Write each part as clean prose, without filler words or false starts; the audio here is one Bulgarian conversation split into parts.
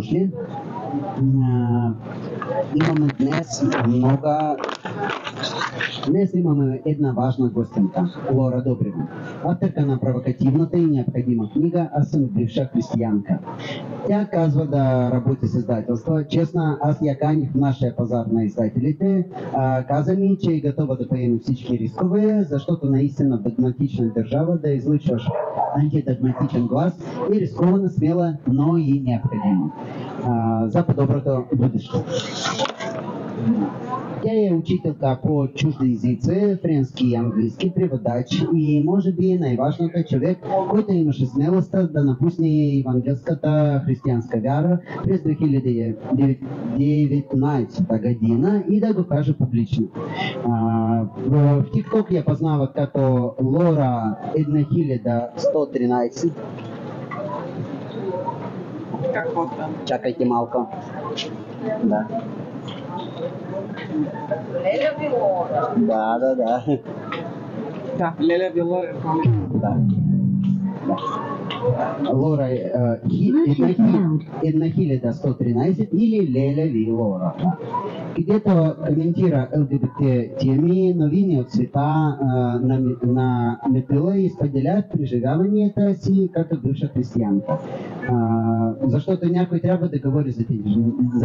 дошли. Имаме Днес имаме една важна гостенка, Лора Добрева, авторка на провокативната и необходима книга "Аз съм бивша християнка". Тя казва да работи с издателство. Честно, аз я каних в нашия пазар на издателите. Каза ми, че е готова да поеме всички рискове, защото наистина в догматична държава да излъчваш антидогматичен глас е рисковано, смело, но и необходимо за по-доброто бъдеще. Тя е учителка по чужди езици, френски и английски, преводач и може би най-важното човек, който имаше смелостта да напусне евангелската християнска вяра през 2019 година и да го каже публично. В TikTok я познават като Лора 1113. Чакайте малко. Да. Леля Вилора. Да. Да, Леля Вилора. Да. Лора 1113 или Леля Вилора. Где-то комментируя ЛГБТ темы, новини от света наметила и споделяют преживяванията си като бивша християнка. Защото някой трябва да говори за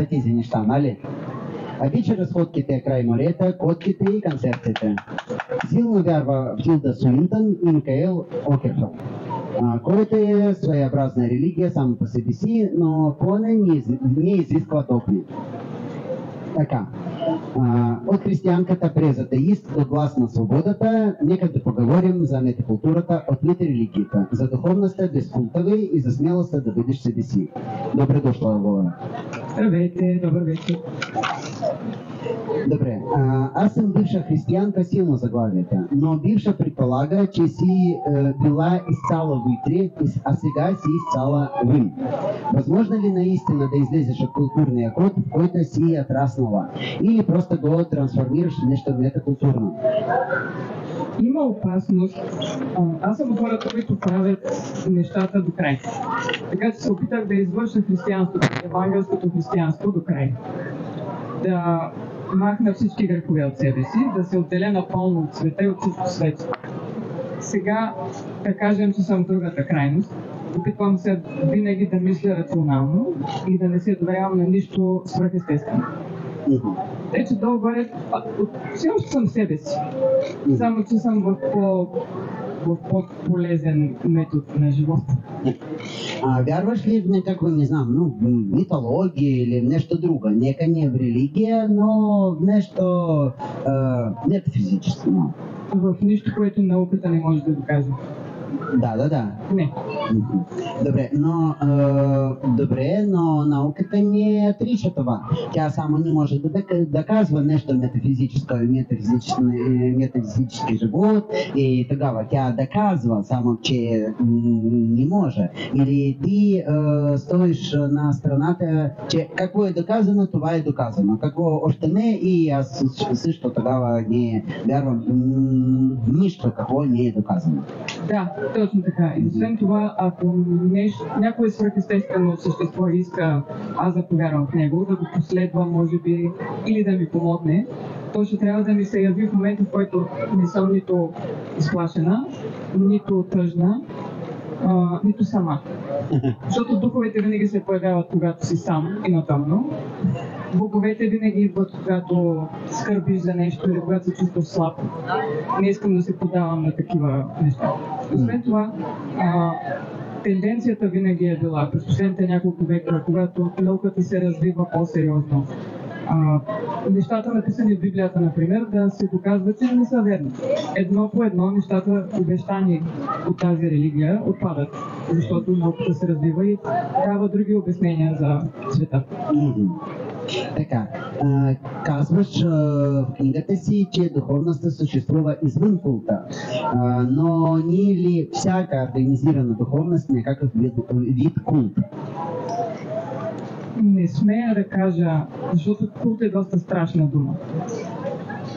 тези неща, нали? А вечер сходките край морета, котките и концертите. Силно вярва в Тилда Суинтон и Микаел Окерфелд, който е своеобразна религия само по себе си, но поне не изисква догми. Така, от християнката през атеист до глас на свободата, нека да поговорим за метакултурата от религията, за духовността без култове и за смелостта да бъдеш себе си. Добре дошла, Лора. Здравейте, добър вечер. Добре, аз съм бивша християнка, силно заглавието, но бивша предполага, че си била изцяло вътре, а сега си изцяло вън. Възможно ли наистина да излезеш от културния код, в който си отраснала, или просто го трансформираш в нещо метакултурно? Има опасност. Аз съм от хората, които правят нещата до край. Така че се опитах да извърша християнството, евангелското християнство до край. Да махна всички грехове от себе си, да се отделя напълно от света и от всичко свет. Сега, да кажем, че съм в другата крайност. Опитвам се винаги да мисля рационално и да не се доверявам на нищо свръхестествено. Вече долу-горе, все още съм себе си. Само, че съм в по-полезен метод на живота. Вярваш ли в някакво, не знам, митология или нещо друго? Нека не в религия, но в нещо метафизическо. В нищо, което науката не може да докаже. Да. Не. Добре, но науката не отрича това. Тя само не може да доказва нещо метафизическо и метафизически живот и тогава тя доказва само, че не може. Или ти стоиш на страната, че какво е доказано, това е доказано. Какво още не, и аз също тогава не вярвам нищо, какво не е доказано. Да, точно така. И освен това, ако някое свръхестествено същество иска аз да повярвам в него, да го последва, може би, или да ми помогне, то ще трябва да ми се яви в момента, в който не съм нито изплашена, нито тъжна, нито сама. Защото духовете винаги се появяват, когато си сам и натъмно. Боговете винаги идват, когато скърбиш за нещо или когато се чувстваш слаб. Не искам да се подавам на такива неща. Освен това, тенденцията винаги е била през последните няколко века, когато науката се развива по-сериозно. Нещата, написани в Библията, например, да се доказват, че не са верни. Едно по едно нещата, обещани от тази религия, отпадат, защото науката се развива и дава други обяснения за света. Така, казваш в книгата си, че духовността съществува извън култа, но не е ли всяка организирана духовност някакъв вид култ? Не смея да кажа, защото култ е доста страшна дума.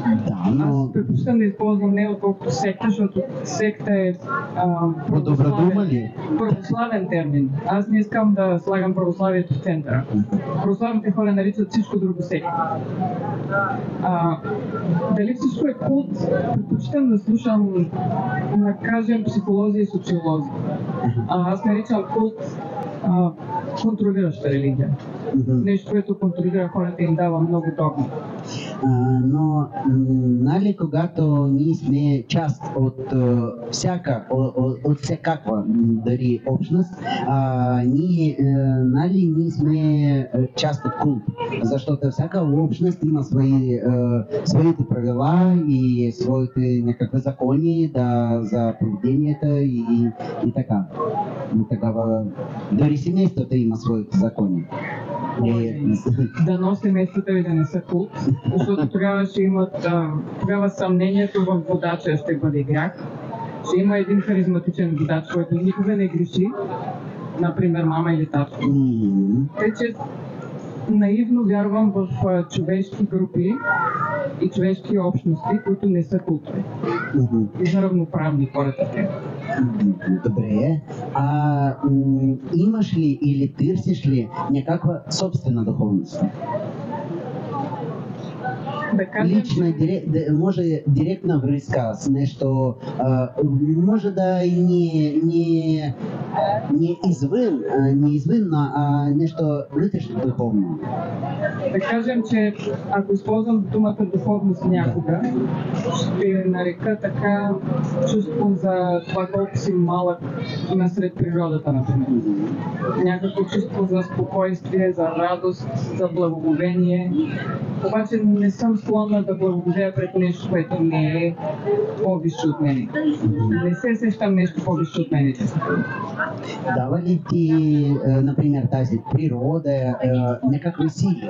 Да, но... Аз предпочитам да използвам не отколкото секта, защото секта е По добродума ли? православен термин. Аз не искам да слагам православието в центъра. Православните хора наричат всичко друго секта. Дали всичко е култ? Предпочитам да слушам, да кажем, психолози и социолози. Аз наричам култ контролираща религия. Нещо, което контролира хората и им дава много догми. Но нали, когато ние сме част от всякаква дали общност, ние сме част от култ, защото всяка общност има своите правила и своите някакви закони за поведението и така. Дори семейството има своите закони. Дано семействата ви да не са култ, защото тогава ще имат, тогава съмнението в водача ще бъде грях. Ще има един харизматичен водач, който никога не греши, например мама или татко. Тъй, че наивно вярвам в човешки групи и човешки общности, които не са култови. И са равноправни хората. Добре. Имаш ли или търсиш ли някаква собствена духовност? Да кажем, лична, може директна връзка с нещо, може да и не извън, а нещо вътрешно духовно. Да кажем, че ако използвам думата духовност някога, ще нарека така чувство за това колко си малък насред природата, например. Някакво чувство за спокойствие, за радост, за благоговение. Обаче не съм склонна да благодаря пред нещо, което не е по-висше от мене. Не се сещам нещо по-висше от мене. Дава ли ти, например, тази природа някакви сили?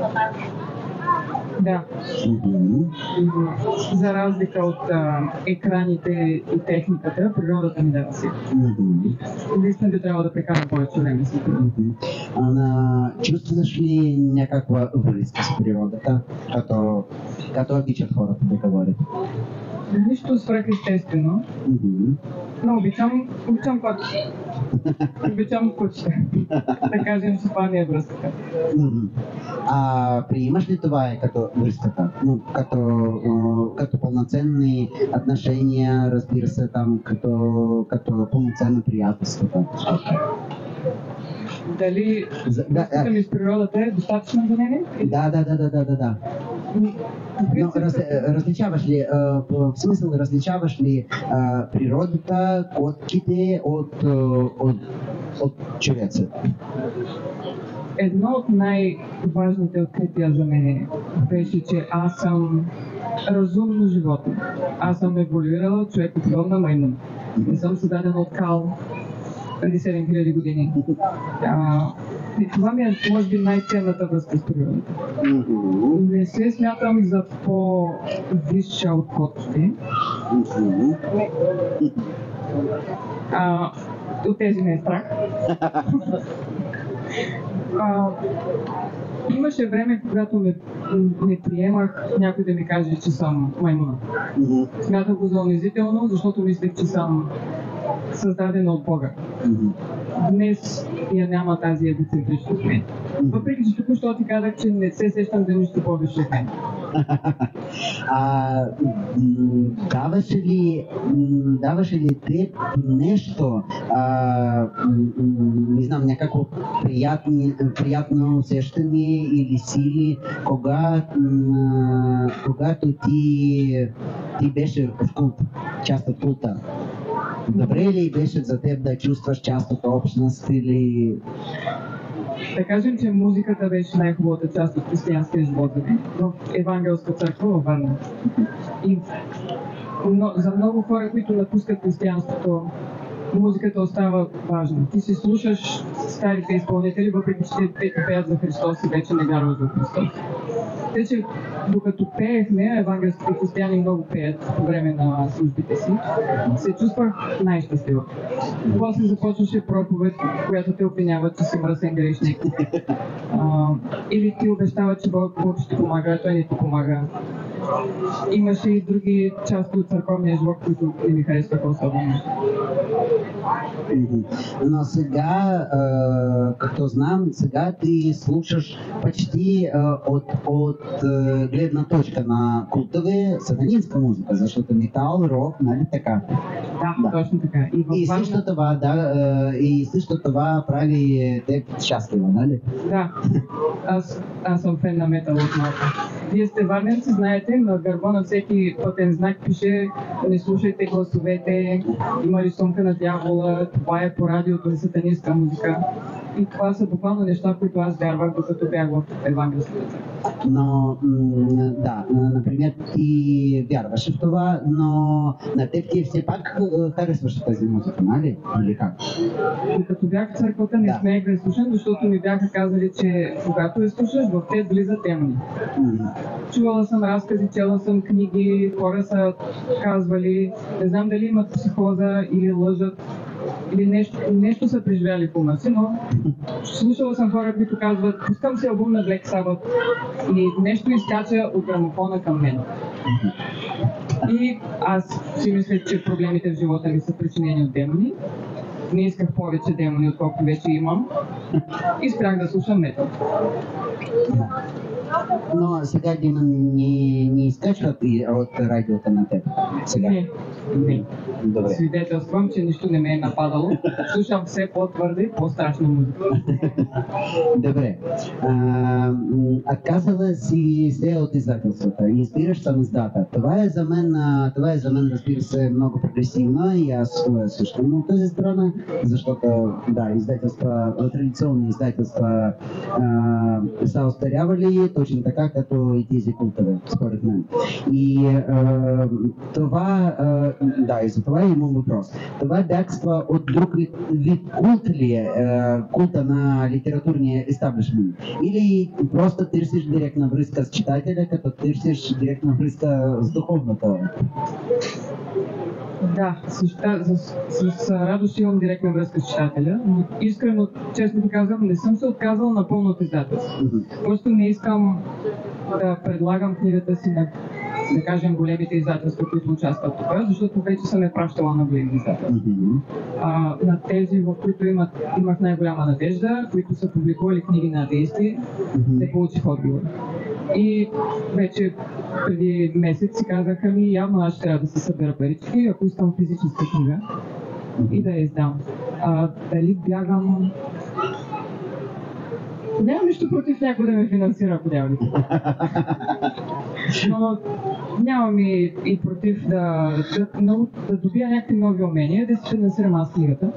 Да. За разлика от екраните и техниката, природата ми дава сила. Наистина би трябва да прекарам повече време с природата. Чувстваш ли някаква връзка с природата, като обичат хората да говорят? Нищо свръхестествено, но обичам котче. Обичам котче. Да кажем, че това не е връзката. Приемаш ли това като връзката? Като пълноценни отношения, разбира се, там, като пълноценно приятелството? Дали връзката ми с природата е достатъчно за мене? Да. Но различаваш ли, в смисъл различаваш ли природата, котките от човеца? Едно от най-важните открития за мен беше, че аз съм разумно животно. Аз съм еволюирала човекоподобна маймун. Не съм създадена от кал преди 7000 години. И това ми е, може би, най-ценната връзка с природата. Не се смятам за по-висша от котките. От тези не е страх. Имаше време, когато не приемах някой да ми каже, че съм маймуна. Смятах го за унизително, защото мислех, че съм създадена от Бога. Днес я няма тази егоцентричност в мен. Въпреки, че току-що ти казах, че не се сещам за нищо повече от мен. Даваше ли теб нещо, не знам, някакво приятно усещане или сили, когато ти беше в култ, част от култа? Добре ли беше за теб да чувстваш част от общност или... Да кажем, че музиката беше най-хубавата част от християнския живот в Евангелска църква във Варна. И за много хора, които напускат християнството, музиката остава важна. Ти си слушаш старите изпълнители, въпреки че те пеят за Христос и вече не вярват за Христос. Те, че докато пеехме, евангелските християни много пеят по време на службите си, се чувствах най-щастлива. После започваше проповед, която те обвинява, че си мръсен грешник. Или ти обещава, че Бог ще ти помага, а той не ти помага. имаше и други части от църковния живот, които не ми харесваха особено. Но сега, като знам, сега ти слушаш почти от гледна точка на култове сатанинска музика, защото метал, рок, нали така? Да, точно така. И също това прави теб щастлива, нали? Да, аз съм фен на метал от малко. Вие сте варненци, знаете, на гърба на всеки пътен знак пише: не слушайте гласовете, има рисунка на дявола, това е по радиото за сатанинска музика. И това са буквално неща, които аз вярвах, докато бях в евангелската църква. Но, да, например, ти вярваш в това, но на теб ти все пак харесваш тази музика, нали? Или как? Докато бях в църквата, не смеех да я слушам, защото ми бяха казали, че когато я слушаш, в те влизат демони. Чувала съм разкази, чела съм книги, хора са казвали, не знам дали имат психоза или лъжат, или нещо са преживяли в ума си, но слушала съм хора, които казват: пускам си албум на Black Sabbath и нещо изкача от грамофона към мен. И аз си мисля, че проблемите в живота ми са причинени от демони. Не исках повече демони, отколкото вече имам. И спрях да слушам метал. Но сега не изкачват и от радиото на теб? Сега? Не. Добре. Свидетелствам, че нищо не ме е нападало. Слушам все по-твърда и по-страшна музика. Добре. Казала си се от издателствата. Избираш самоздата. Това е за мен, разбира се, много прогресивно и аз също на тази страна, защото традиционни издателства са остарявали точно така, като и тези култове, според мен. И и за това имам въпрос. Това бягства от друг вид култ ли е? Култа на литературния естаблишмент? Или просто търсиш директна връзка с читателя, като търсиш директна връзка с духовната? Да, с радост имам директна връзка с читателя, но искрено, честно ти казвам, не съм се отказал напълно от издателство. Просто не искам да предлагам книгата си на, да кажем, големите издателства, които участват тук, защото вече съм я пращала на големи издателства. На тези, в които имах най-голяма надежда, които са публикували книги на атеисти, не получих отговор. И вече преди месец си казаха ми: явно аз ще трябва да се събера парички, ако искам физическа книга и да я издам. Дали бягам... Нямам нищо против някой да ме финансира, ако дяволите. Но нямам и против да добия някакви нови умения, да си финансирам аз книгата.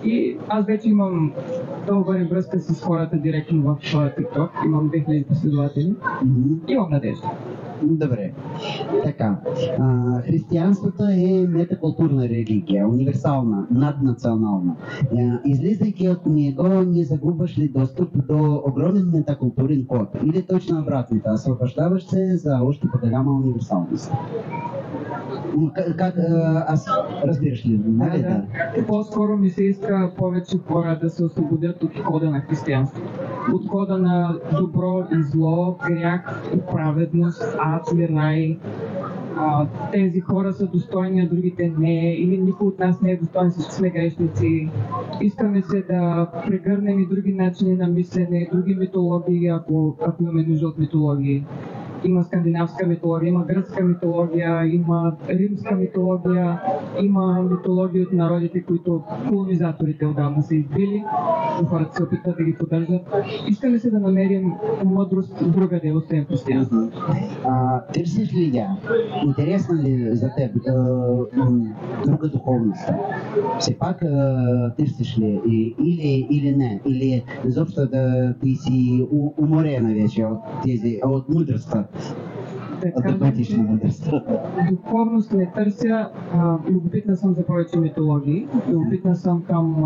И аз вече имам дълга връзка с хората директно в TikTok. Имам 2000 последователи. Имам надежда. Добре. Така. Християнството е метакултурна религия, универсална, наднационална. Излизайки от него, не загубваш ли достъп до огромен метакултурен код? Или точно обратното, освобождаваш се за още по-голяма универсалност? Аз разбираш ли? Да. По-скоро ми се иска повече хора да се освободят от кода на християнство. От кода на добро и зло, грях и праведност, ад и рай. Тези хора са достойни, а другите не, или никой от нас не е достоен, всички сме грешници. Искаме се да прегърнем и други начини на мислене, други митологии, ако имаме нужда от митологии. Има скандинавска митология, има гръцка митология, има римска митология, има митология от народите, които колонизаторите отдавна са избили, но хората се опитват да ги поддържат. Искаме се да намерим мъдрост другаде, освен християнство. Търсиш ли я? Интересно ли за теб друга духовност? Все пак търсиш ли или не? Или изобщо да ти си уморена вече от мъдростта? Духовност не търся. Любопитна съм за повече митологии. Любопитна съм към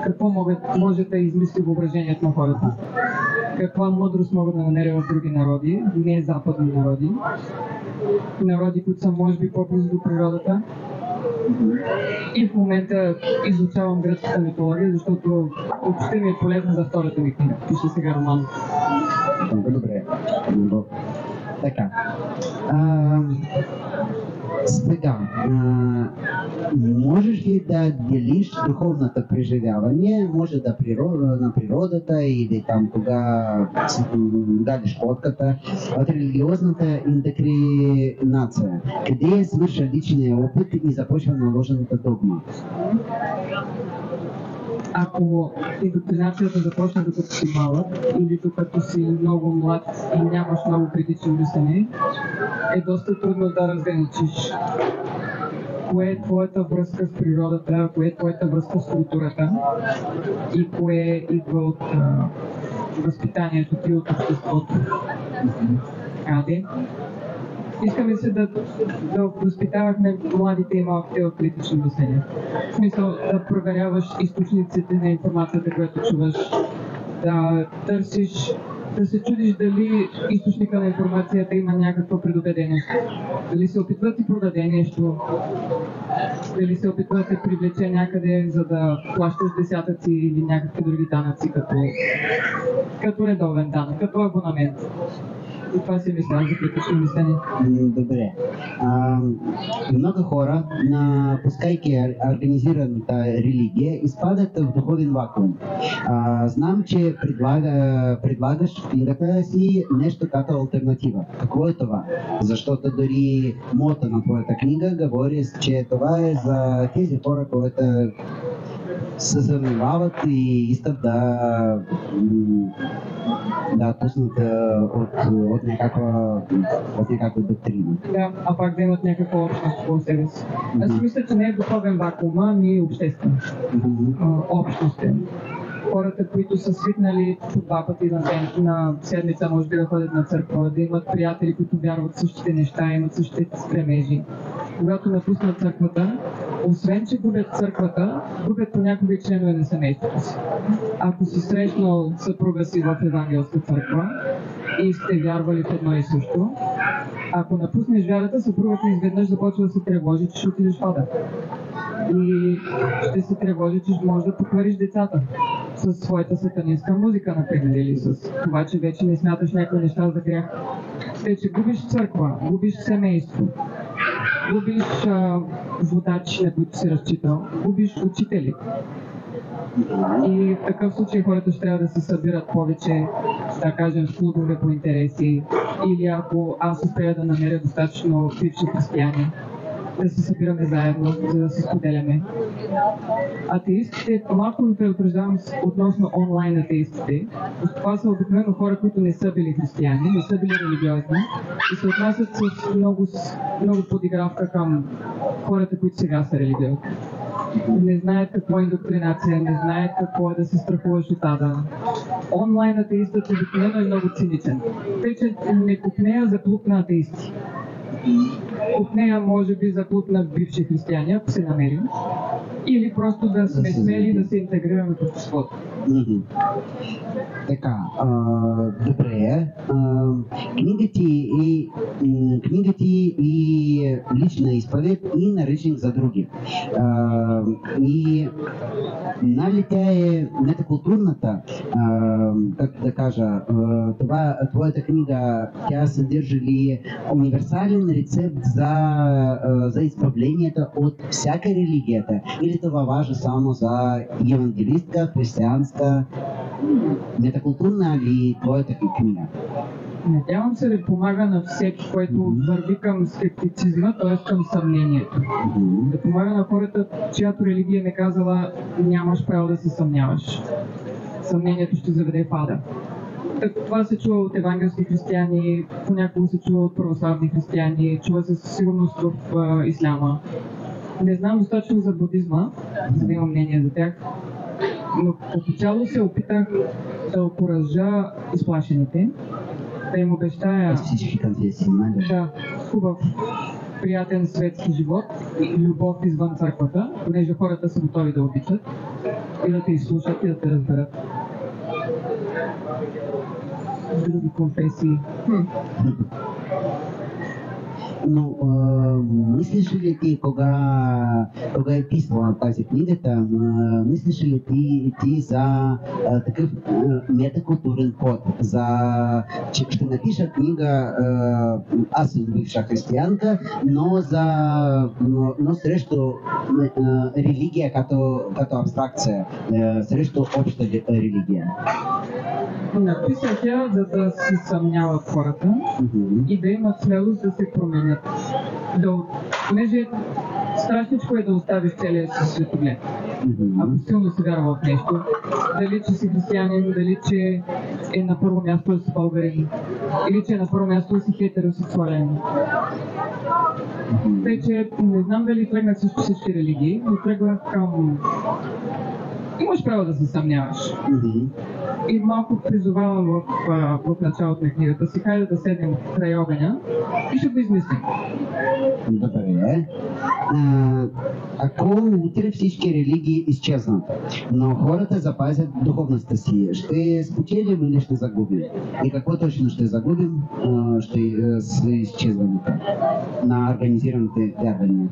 какво може да измисли въображението на хората. Каква мъдрост могат да намеря в други народи, не западни народи. Народи, които са може би по-близо до природата. И в момента изучавам гръцката митология, защото ще ми е полезна за втората ми книга. Пише сега роман. Добре. Така. Сега, можеш ли да делиш духовното преживяване, може да на природата или там кога дали шкотката, от религиозната индокринация, къде свърша личния опит и започва наложената догма? Ако индоктринацията започне докато си малък или докато си много млад и нямаш много критично мислене, е доста трудно да разграничиш кое е твоята връзка с природата, кое е твоята връзка с културата и кое идва от възпитанието ти, от обществото. Искаме се да възпитавахме младите и малките в критично мислене. В смисъл да проверяваш източниците на информацията, която чуваш, да търсиш, да се чудиш дали източника на информацията има някаква предубеденост. Дали се опитва да ти продаде нещо, дали се опитва да те привлече някъде, за да плащаш десятъци или някакви други данъци, като редовен данък, като абонамент. И това си мисля за критично мислене. Добре. Много хора, напускайки организираната религия, изпадат в духовен вакуум. Знам, че предлагаш в книгата си нещо като алтернатива. Какво е това? Защото дори мота на твоята книга говори, че това е за тези хора, които се занимават и искат да пуснат от някаква доктрина. Да, а пак да имат някаква общност по себе си. Аз мисля, че не е духовен вакуум, ами обществен. Общностен. Хората, които са свикнали по 2 пъти на седмица, може да ходят на църква, да имат приятели, които вярват същите неща, имат същите стремежи. Когато напуснат църквата, освен че губят църквата, губят понякога и членове на семейството си. Ако си срещнал съпруга си в евангелска църква и сте вярвали в едно и също, ако напуснеш вярата, съпругата изведнъж започва да се тревожи, че ще отидеш в ада. И ще се тревожи, че може да поквариш децата със своята сатанинска музика, например, или с това, че вече не смяташ някои неща за грях. Вече губиш църква, губиш семейство, губиш водачи, на които си разчитал, губиш учители. И в такъв случай хората ще трябва да се събират повече, да кажем, в клубове по интереси, или ако аз успея да намеря достатъчно бивши християни, да се събираме заедно, за да се споделяме. Атеистите, малко ви предупреждавам относно онлайн атеистите. Това са обикновено хора, които не са били християни, не са били религиозни и се отнасят с много подигравка към хората, които сега са религиозни. Не знаят какво е индоктринация, не знаят какво е да се страхуваш от ада. Онлайн атеистът обикновено е много циничен. Тъй, че не купнея за клуб на атеисти. От нея може би за клуб на бивши християни, ако се намерим, или просто да сме смели да се интегрираме в обществото. Така, добре. Книга ти и лична изповед и наръчник за други. И нали тя е метакултурната, как да кажа, твоята книга, тя съдържа ли универсален рецепт за изправлението от всяка религията? Или това важно само за евангелистка, християнска, метакултурна ли твоята книга? Надявам се да помага на всеки, който върви към скептицизма, т.е. към съмнението. Да помага на хората, чиято религия не казала нямаш право да се съмняваш. Съмнението ще заведе в ада. Това се чува от евангелски християни, понякога се чува от православни християни, чува се със сигурност в исляма. Не знам достатъчно за будизма, за да имам мнение за тях, но като цяло се опитах да окуража изплашените, да им обещая хубав, приятен светски живот и любов извън църквата, понеже хората са готови да обичат и да те изслушат и да те разберат. Други конфесии. Но мислиш ли ти, кога е писала тази книгата, мислиш ли ти за такъв метакултурен код, че ще напиша книга, аз съм бивша християнка, но срещу религия като абстракция, срещу обща религия? Написах я, за да се съмняват хората и да имат смелост да се променят. Понеже страшничко е да оставиш целия си светоглед. Ако силно си вярва в нещо, дали че си християнин, дали че е на първо място да си българин, или че е на първо място да си хетеросексуален. Тъй, че не знам дали тръгнах също всички религии, но тръгнах към... Имаш право да се съмняваш. И малко призовавам в началото на книгата си, хайде да седнем край огъня и ще го измислим. Добре. Ако утре всички религии изчезнат, но хората запазят духовността си, ще спечелим или ще загубим? И какво точно ще загубим с изчезването на организираните вярвания?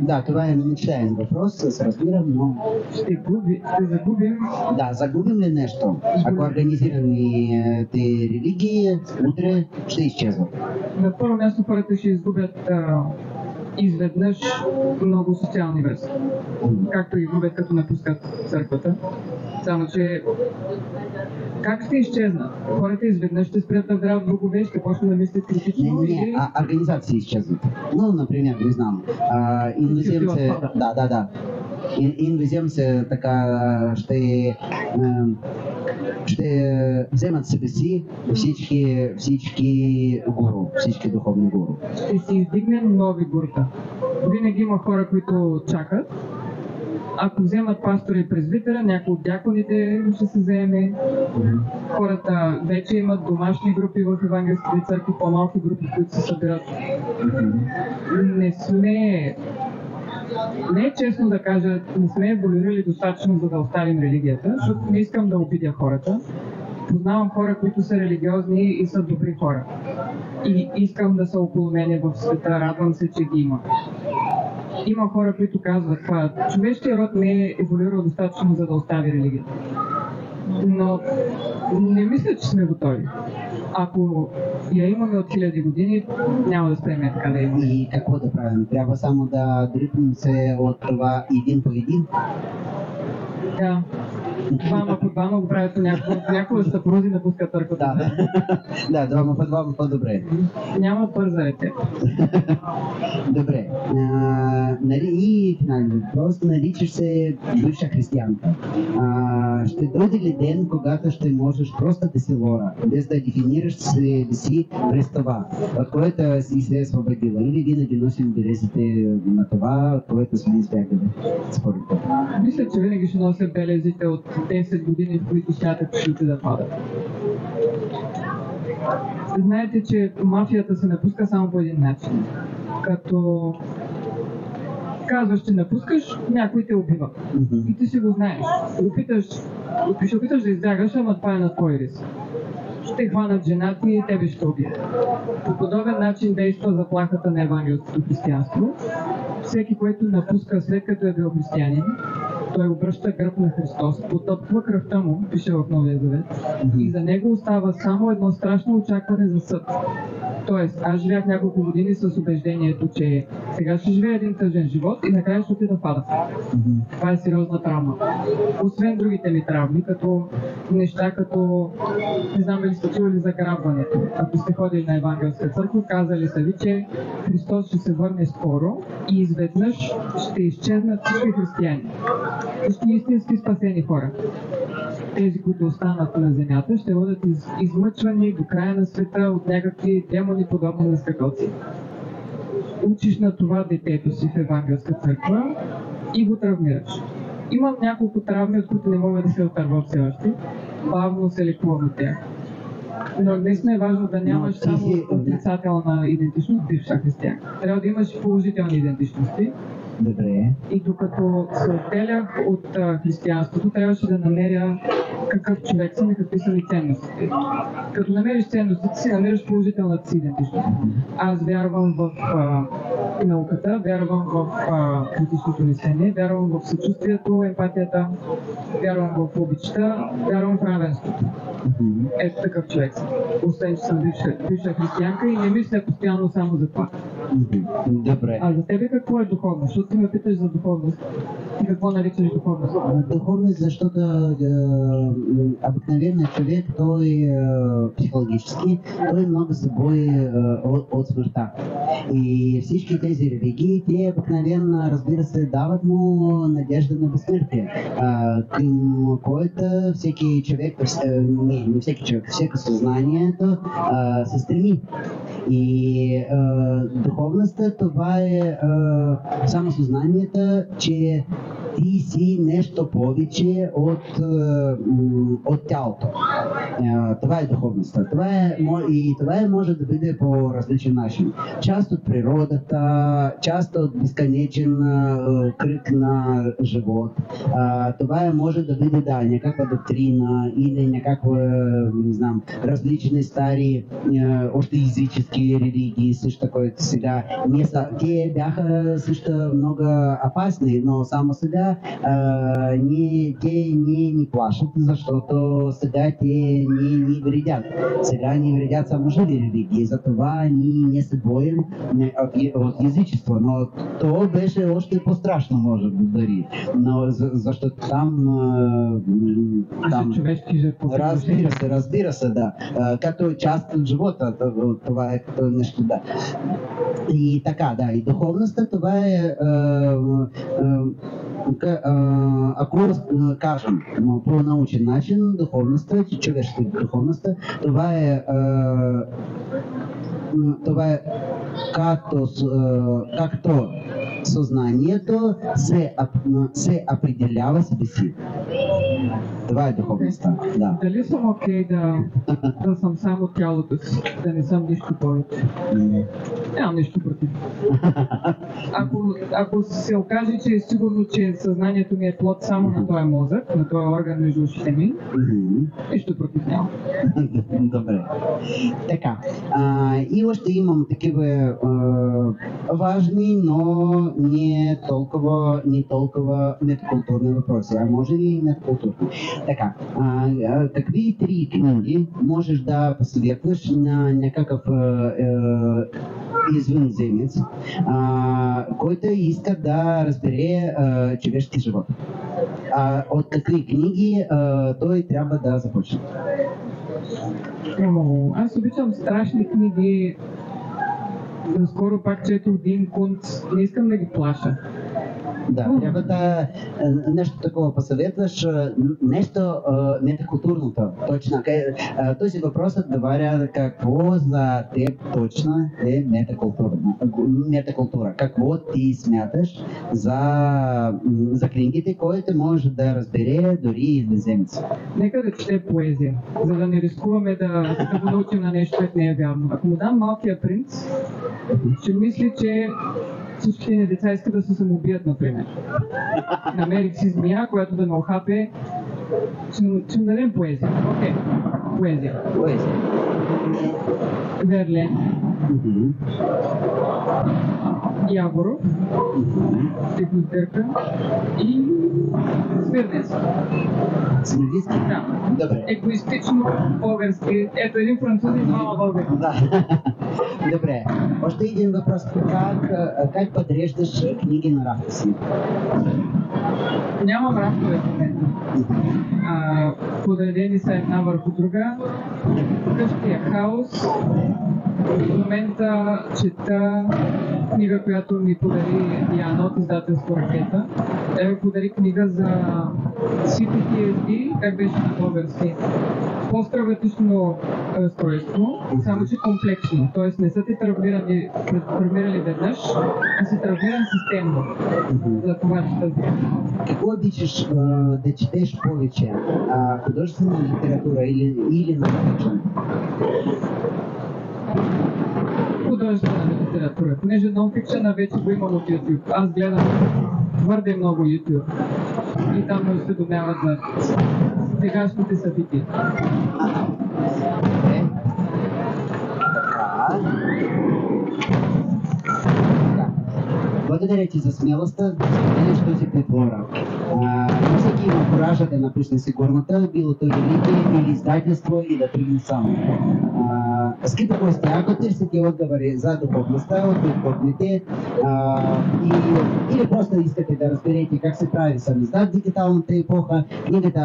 Да, това е мечтаен въпрос, се разбирам, но... Ще загубим... Да, загубим ли нещо? Ако организираните религии утре ще изчезват? На първо място хората ще изгубят изведнъж много социални връзки. Както и губят, като напускат църквата. Само, че как ще изчезнат? Хората изведнъж ще спрят да вярват богове, ще почнат да мислят критично. Не, организации изчезват. Ну, например, не знам, инвиземци... Да. Инвиземци така ще вземат себе си всички гуру, всички духовни гуру. Ще си издигнем нови гурта. Винаги има хора, които чакат. Ако вземат пастора и презвитера, някой от дяконите ще се вземе. Хората вече имат домашни групи в евангелските църкви, по-малки групи, които се събират. Не е честно да кажа, не сме еволюирали достатъчно, за да оставим религията, защото не искам да обидя хората. Познавам хора, които са религиозни и са добри хора. И искам да са около мене в света, радвам се, че ги има. Има хора, които казват, човешкият род не е еволюирал достатъчно, за да остави религията. Но не мисля, че сме готови. Ако я имаме от 1000 години, няма да спреме така да имаме. И какво да правим? Трябва само да дрипнем се от това един по един? Да. Двама по двама го правят някога съпрузи напускат църквата. Да, двама по двама по-добре. Няма бърза рецепта. Добре. И финален въпрос, наричаш се бивша християнка. Ще дойде ли ден, когато ще можеш просто да си Лора, без да дефинираш себе си през това, от което си се е освободила? Или винаги носим белезите на това, от което сме избягали? Според това. Мисля, че винаги ще нося белезите от 10 години, в които смятат, че да падат. Знаете, че мафията се напуска само по един начин. Като казваш, че напускаш, някой те убива. И ти си го знаеш. Ще опиташ да избягаш, ама това е на твой риск. Ще хванат жена ти и тебе ще убият. По подобен начин действа заплахата на евангелското християнство. Всеки, който напуска след като е бил християнин, той обръща гръб на Христос, потъпква кръвта му, пише в Новия Завет, и за него остава само едно страшно очакване за съд. Тоест, аз живях няколко години с убеждението, че сега ще живея един тъжен живот и накрая ще отида в ада. Това е сериозна травма. Освен другите ми травми, като неща, като не знам дали сте чували за грабването. Ако сте ходили на евангелска църква, казали са ви, че Христос ще се върне скоро и изведнъж ще изчезнат всички християни. Всички истински спасени хора. Тези, които останат на земята, ще бъдат измъчвани до края на света от някакви демони, подобни на скакалци. Учиш на това детето си в евангелска църква и го травмираш. Имам няколко травми, от които не мога да се отърва все още. Бавно се лекувам от тях. Но наистина е важно да нямаш само отрицателна идентичност, бивша християнка. Трябва да имаш положителни идентичности. Добре. И докато се отделях от християнството, трябваше да намеря какъв човек съм и какви са ми ценностите. Като намериш ценностите си, намериш положителната си идентичност. Аз вярвам в науката, вярвам в критичното мисление, вярвам в съчувствието, емпатията, вярвам в обичта, вярвам в равенството. Ето такъв човек съм. Освен, че съм бивша християнка и не мисля постоянно само за това. Добре. А за тебе какво е духовност? Защото ти ме питаш за духовност. Ти какво наричаш духовност? Духовност, защото обикновеният човек, той психологически, той много се бои от смъртта. И всички тези религии, те обикновено, разбира се, дават му надежда на безсмъртие, към което всеки човек, не всеки човек, всеки съзнанието се стреми. И духовността, това е само съзнанието, че ти си нещо повече от тялото. Това е духовността. Това може да бъде по различен начин. Част от природата, част от безконечен кръг на живот. Това може да бъде, да, някаква доктрина или някаква, не знам, различни стари, още езически религии, също които сега. Те бяха също много опасни, но само сега те ни плашат, защото сега те ни вредят. Сега ни вредят само живи религии, затова ние не се боим от езичество, но то беше още по-страшно, може да дори. Но защото там разбира се, да. Като част от живота, това е като нещо, да. И така, да, и духовността, това е ако кажем по научен начин, духовността, човешката духовността, това е както съзнанието се определява себе си. Това е духовността. Да. Дали съм окей да съм само тялото си, да не съм нищо повече? Нямам нищо против. Ако се окаже, че е сигурно, че съзнанието ми е плод само на този мозък, на този орган между ушите ми, нищо против нямам. Добре. Така. И още имам такива важни, но не толкова метакултурни въпроси, а може и метакултурни. Така, какви три книги можеш да посъветваш на някакъв извънземец, който иска да разбере човешки живот? От какви книги той трябва да започне? Аз обичам страшни книги. Наскоро пак четох Дин Кунц. Не искам да ги плаша. Да, трябва да нещо такова посъветваш, нещо метакултурното. Точно. Този въпрос отговаря какво за теб точно е метакултура. Какво ти смяташ за книгите, които може да разбере дори извънземец. Нека да чете поезия, за да не рискуваме да го научим на нещо, което не е вярно. Ако му дам Малкия принц, ще мисли, че всичките деца искат да се самоубият, например. Намерих си змия, която да ме охапе. Ще му дадем поезия. Окей. Поезия. Верлен. Яворов. Технотърка. И Смирнец. Смирницки? Да. Добре. Егоистично български. Ето един французин, мама българи. Да. Добре. Още един въпрос. Как подреждаш книги на рафта си? Нямам рафтове в момента. Подредени са една върху друга. Къщи е хаос. В момента чета книга, която ми подари Диана от издателство Ракета. Тя ми подари книга за CPTSD, как беше на български. Посттравматично разстройство, само че комплексно. Тоест не са те травмирали веднъж, а са травмиран системно. За това че тази. Какво обичаш да четеш повече? Художествена литература или научна? Художествена литература. Понеже нон-фикшена вече го имам от YouTube. Аз гледам твърде много YouTube. И там ме осведомяват за сегашните събития. Добре. Така. Благодаря ти за смелостта да споделиш този притвора. Не всеки има коража да напусне сигурната, било то религия или издателство и да тръгне само. Скъпи гости, ако търсите отговори за духовността от духовните или просто искате да разберете как се прави самиздат в дигиталната епоха, книгата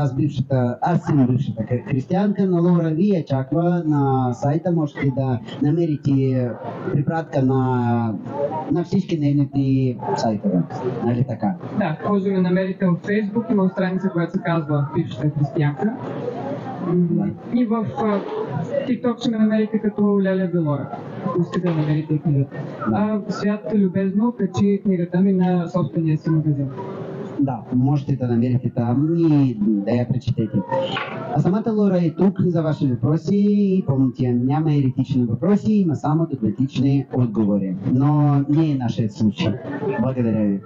Аз съм бившата християнка на Лора ви я чаква на сайта. Можете да намерите препратка на всички нейните сайтове. Нали така? Да, може да намерите в Facebook, има страница, която се казва Бившата християнка. И в TikTok ще ме намерите като Леля Белора, ако искате да намерите книгата. Свят любезно качи книгата ми на собствения си магазин. Да, можете да намерите там и да я прочетете. А самата Лора е тук за ваши въпроси и помните, няма еретични въпроси, има само догматични отговори. Но не е нашият случай. Благодаря ви.